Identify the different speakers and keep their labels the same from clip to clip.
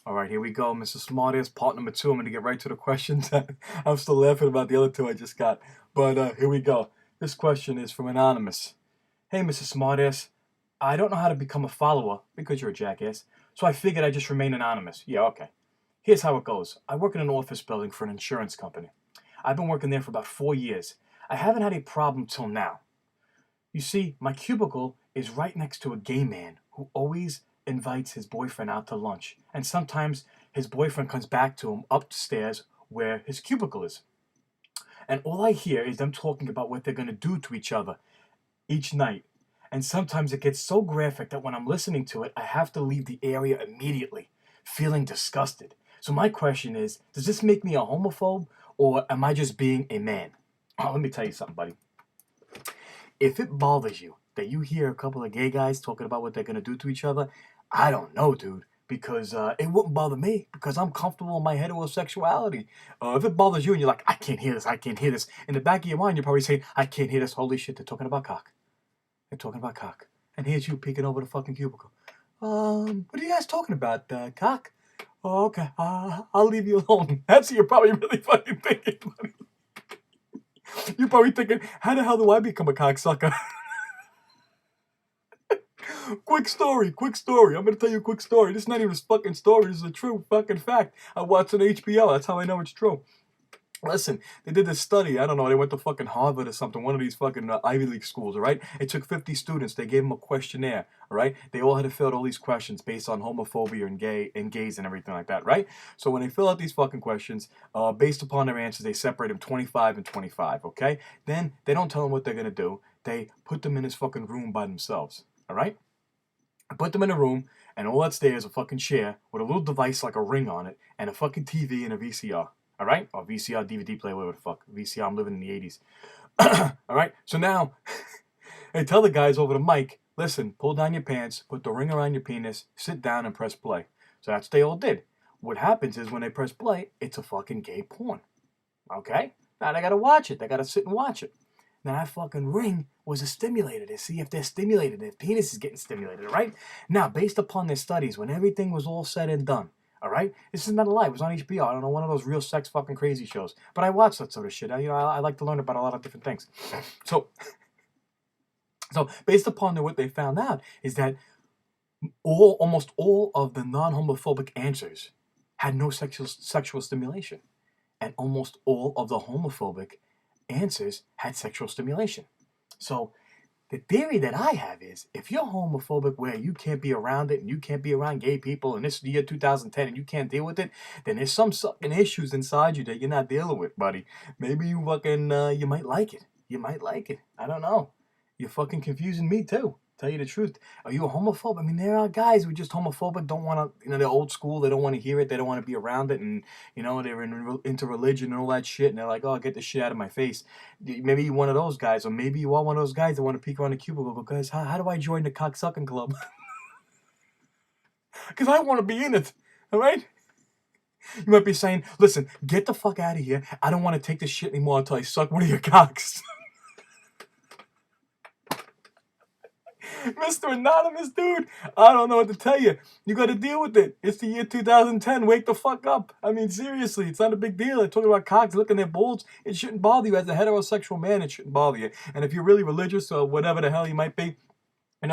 Speaker 1: All right, here we go, Mr. Smartass, part number 2. I'm going to get right to the questions. I'm still laughing about the other two I just got. But here we go. This question is from Anonymous. Hey, Mr. Smartass, I don't know how to become a follower because you're a jackass, so I figured I'd just remain anonymous. Yeah, okay. Here's how it goes. I work in an office building for an insurance company. I've been working there for about 4 years. I haven't had a problem till now. You see, my cubicle is right next to a gay man who always invites his boyfriend out to lunch, and sometimes his boyfriend comes back to him upstairs where his cubicle is. And all I hear is them talking about what they're going to do to each other each night. And sometimes it gets so graphic that when I'm listening to it, I have to leave the area immediately, feeling disgusted. So my question is, does this make me a homophobe, or am I just being a man? Oh, let me tell you something, buddy. If it bothers you that you hear a couple of gay guys talking about what they're going to do to each other, I don't know, dude. Because it wouldn't bother me because I'm comfortable in my heterosexuality. If it bothers you and you're like, I can't hear this, I can't hear this, in the back of your mind, you're probably saying, I can't hear this. Holy shit, they're talking about cock. They're talking about cock. And here's you peeking over the fucking cubicle. What are you guys talking about? Cock? Oh, okay. I'll leave you alone. That's what you're probably really fucking thinking, buddy. You're probably thinking, how the hell do I become a cocksucker? Quick story. I'm gonna tell you a quick story. This is not even a fucking story. This is a true fucking fact. I watched it on HBO. That's how I know it's true. Listen, they did this study. I don't know. They went to fucking Harvard or something. One of these fucking Ivy League schools, all right? It took 50 students. They gave them a questionnaire, all right? They all had to fill out all these questions based on homophobia and gays and everything like that, right? So when they fill out these fucking questions, based upon their answers, they separate them 25 and 25, okay? Then they don't tell them what they're gonna do. They put them in this fucking room by themselves, all right? I put them in a room, and all that's there is a fucking chair with a little device like a ring on it, and a fucking TV and a VCR. All right? Or VCR, DVD player, whatever the fuck. VCR, I'm living in the 80s. All right? So now, I tell the guys over the mic, listen, pull down your pants, put the ring around your penis, sit down and press play. So that's what they all did. What happens is when they press play, it's a fucking gay porn. Okay? Now they gotta watch it. They gotta sit and watch it. Now that fucking ring was a stimulator to see if they're stimulated, if penis is getting stimulated, all right? Now, based upon their studies, when everything was all said and done, all right? This is not a lie. It was on HBO. I don't know, one of those real sex fucking crazy shows. But I watch that sort of shit. I like to learn about a lot of different things. So based upon what they found out is that almost all of the non-homophobic answers had no sexual stimulation. And almost all of the homophobic answers had sexual stimulation. So the theory that I have is if you're homophobic where you can't be around it and you can't be around gay people in this year 2010 and you can't deal with it, then there's some fucking issues inside you that you're not dealing with, buddy. Maybe you fucking, you might like it. You might like it. I don't know. You're fucking confusing me too. Tell you the truth. Are you a homophobe? I mean, there are guys who are just homophobic, don't want to, they're old school, they don't want to hear it, they don't want to be around it, and, they're into religion and all that shit, and they're like, oh, get the shit out of my face. Maybe you're one of those guys, or maybe you are one of those guys that want to peek around the cubicle because, how do I join the cocksucking club? Because I want to be in it, all right? You might be saying, listen, get the fuck out of here. I don't want to take this shit anymore until I suck one of your cocks. Mr. Anonymous, dude, I don't know what to tell you. You got to deal with it. It's the year 2010. Wake the fuck up. I mean, seriously, it's not a big deal. I'm talking about cocks looking at balls. It shouldn't bother you. As a heterosexual man, it shouldn't bother you. And if you're really religious or whatever the hell you might be,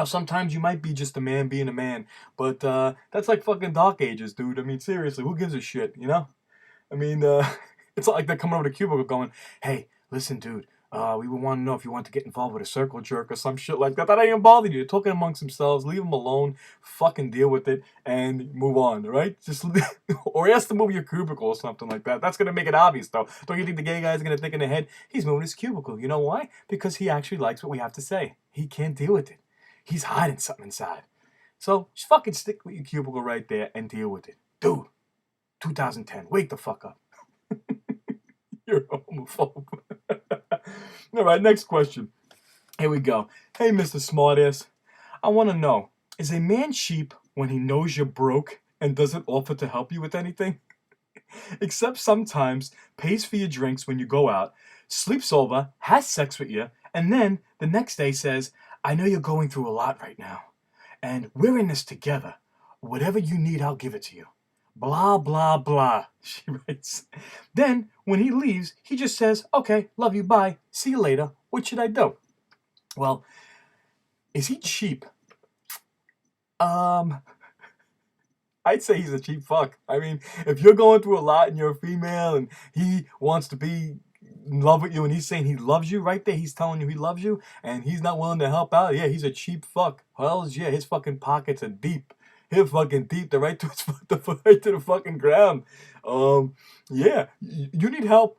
Speaker 1: sometimes you might be just a man being a man. But that's like fucking dark ages, dude. I mean, seriously, who gives a shit, I mean, it's not like they're coming over to cubicle going, hey, listen, dude, we would want to know if you want to get involved with a circle jerk or some shit like that. That ain't even bother you. They're talking amongst themselves. Leave them alone. Fucking deal with it and move on, right? Just or he has to move your cubicle or something like that. That's gonna make it obvious, though. Don't you think the gay guy's gonna think in their head, he's moving his cubicle? You know why? Because he actually likes what we have to say. He can't deal with it. He's hiding something inside. So just fucking stick with your cubicle right there and deal with it, dude. 2010. Wake the fuck up. You're a homophobe. All right, next question. Here we go. Hey, Mr. Smartass. I want to know, is a man cheap when he knows you're broke and doesn't offer to help you with anything? Except sometimes pays for your drinks when you go out, sleeps over, has sex with you, and then the next day says, I know you're going through a lot right now, and we're in this together. Whatever you need, I'll give it to you. Blah, blah, blah. She writes. Then, when he leaves, he just says, okay, love you, bye, see you later. What should I do? Well, is he cheap? Um, I'd say he's a cheap fuck. I mean, if you're going through a lot and you're a female and he wants to be in love with you and he's saying he loves you right there, he's telling you he loves you and he's not willing to help out, yeah, he's a cheap fuck. Hell's yeah, his fucking pockets are deep. He's fucking deep. They're right to his, right to the fucking ground. Yeah, you need help.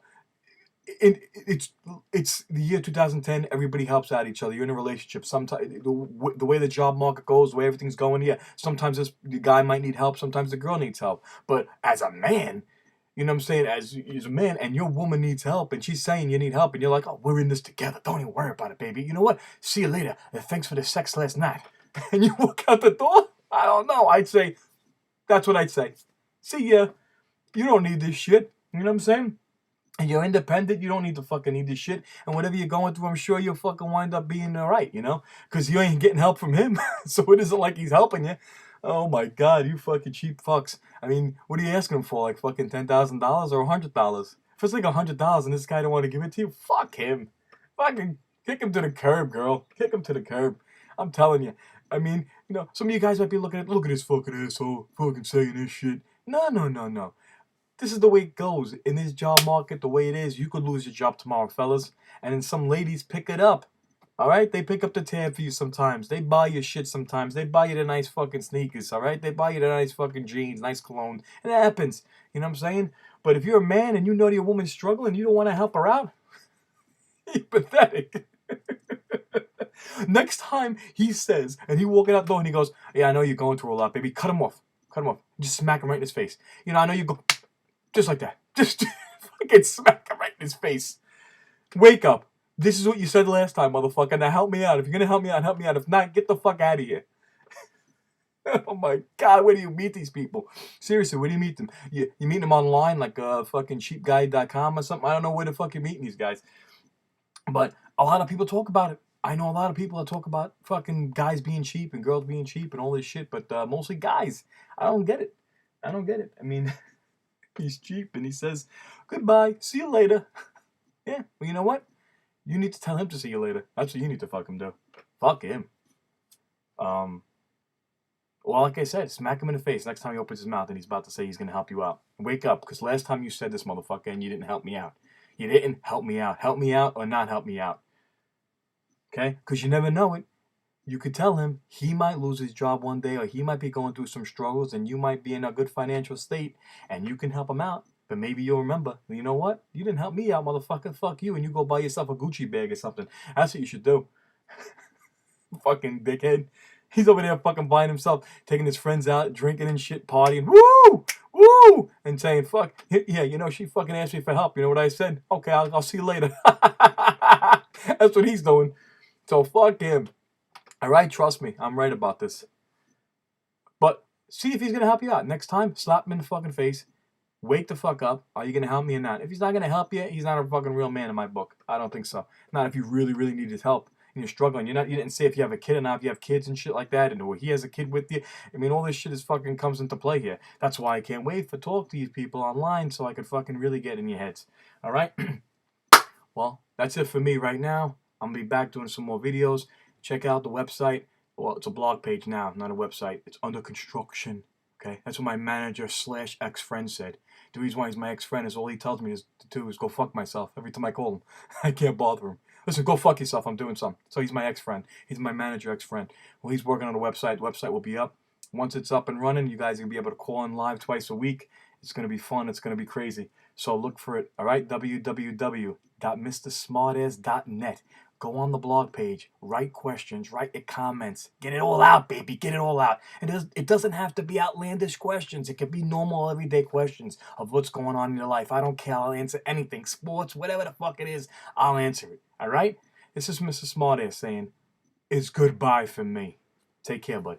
Speaker 1: It's the year 2010. Everybody helps out each other. You're in a relationship. Sometimes the way the job market goes, the way everything's going, yeah. Sometimes the guy might need help. Sometimes the girl needs help. But as a man, you know what I'm saying? As a man, and your woman needs help, and she's saying you need help, and you're like, oh, we're in this together. Don't even worry about it, baby. You know what? See you later. Thanks for the sex last night. And you walk out the door. I don't know. I'd say that's what I'd say. See ya. You don't need this shit. You know what I'm saying? And you're independent, you don't need to fucking need this shit. And whatever you're going through, I'm sure you'll fucking wind up being alright, you know? Because you ain't getting help from him. So it isn't like he's helping you. Oh my god, you fucking cheap fucks. I mean, what are you asking him for? Like fucking $10,000 or $100? If it's like $100 and this guy don't want to give it to you, fuck him. Fucking kick him to the curb, girl. Kick him to the curb. I'm telling you. I mean, you know, some of you guys might be looking at, look at this fucking asshole, fucking saying this shit. No, no, no, no. This is the way it goes. In this job market, the way it is, you could lose your job tomorrow, fellas. And then some ladies pick it up. Alright? They pick up the tab for you sometimes. They buy you shit sometimes. They buy you the nice fucking sneakers, alright? They buy you the nice fucking jeans, nice cologne. And it happens. You know what I'm saying? But if you're a man and you know your woman's struggling, you don't want to help her out, you're pathetic. Next time he says, and he walking out the door and he goes, yeah, I know you're going through a lot, baby. Cut him off. Cut him off. Just smack him right in his face. You know, I know you go... Just like that. Just fucking smack him right in his face. Wake up. This is what you said last time, motherfucker. Now help me out. If you're gonna help me out, help me out. If not, get the fuck out of here. Oh my god, where do you meet these people? Seriously, where do you meet them? You meet them online, like fucking cheapguide.com or something? I don't know where the fuck you're meeting these guys. But a lot of people talk about it. I know a lot of people that talk about fucking guys being cheap and girls being cheap and all this shit, but mostly guys. I don't get it. I don't get it. I mean... He's cheap and he says, goodbye, see you later. Yeah, well, you know what? You need to tell him to see you later. That's what you need to fucking do. Fuck him. Well, like I said, smack him in the face next time he opens his mouth and he's about to say he's going to help you out. Wake up, because last time you said this, motherfucker, and you didn't help me out. You didn't help me out. Help me out or not help me out. Okay? Because you never know it. You could tell him he might lose his job one day or he might be going through some struggles and you might be in a good financial state and you can help him out. But maybe you'll remember, you know what? You didn't help me out, motherfucker. Fuck you. And you go buy yourself a Gucci bag or something. That's what you should do. Fucking dickhead. He's over there fucking buying himself, taking his friends out, drinking and shit, partying. Woo! Woo! And saying, fuck. Yeah, you know, she fucking asked me for help. You know what I said? Okay, I'll see you later. That's what he's doing. So fuck him. Alright, trust me, I'm right about this. But see if he's gonna help you out. Next time, slap him in the fucking face. Wake the fuck up. Are you gonna help me or not? If he's not gonna help you, he's not a fucking real man in my book. I don't think so. Not if you really, really need his help and you're struggling. You didn't say if you have a kid or not, if you have kids and shit like that, and or he has a kid with you. I mean, all this shit is fucking comes into play here. That's why I can't wait to talk to these people online so I can fucking really get in your heads. Alright? Well, that's it for me right now. I'm gonna be back doing some more videos. Check out the website. Well, it's a blog page now, not a website. It's under construction. Okay? That's what my manager / ex-friend said. The reason why he's my ex-friend is all he tells me to do is go fuck myself every time I call him. I can't bother him. Listen, go fuck yourself. I'm doing something. So he's my ex-friend. He's my manager ex-friend. Well, he's working on the website. The website will be up. Once it's up and running, you guys are going to be able to call in live twice a week. It's going to be fun. It's going to be crazy. So look for it. All right? www.mr.smartass.net. Go on the blog page, write questions, write your comments. Get it all out, baby. Get it all out. It doesn't have to be outlandish questions. It can be normal, everyday questions of what's going on in your life. I don't care. I'll answer anything. Sports, whatever the fuck it is, I'll answer it. All right? This is Mr. Smartass saying, it's goodbye from me. Take care, bud.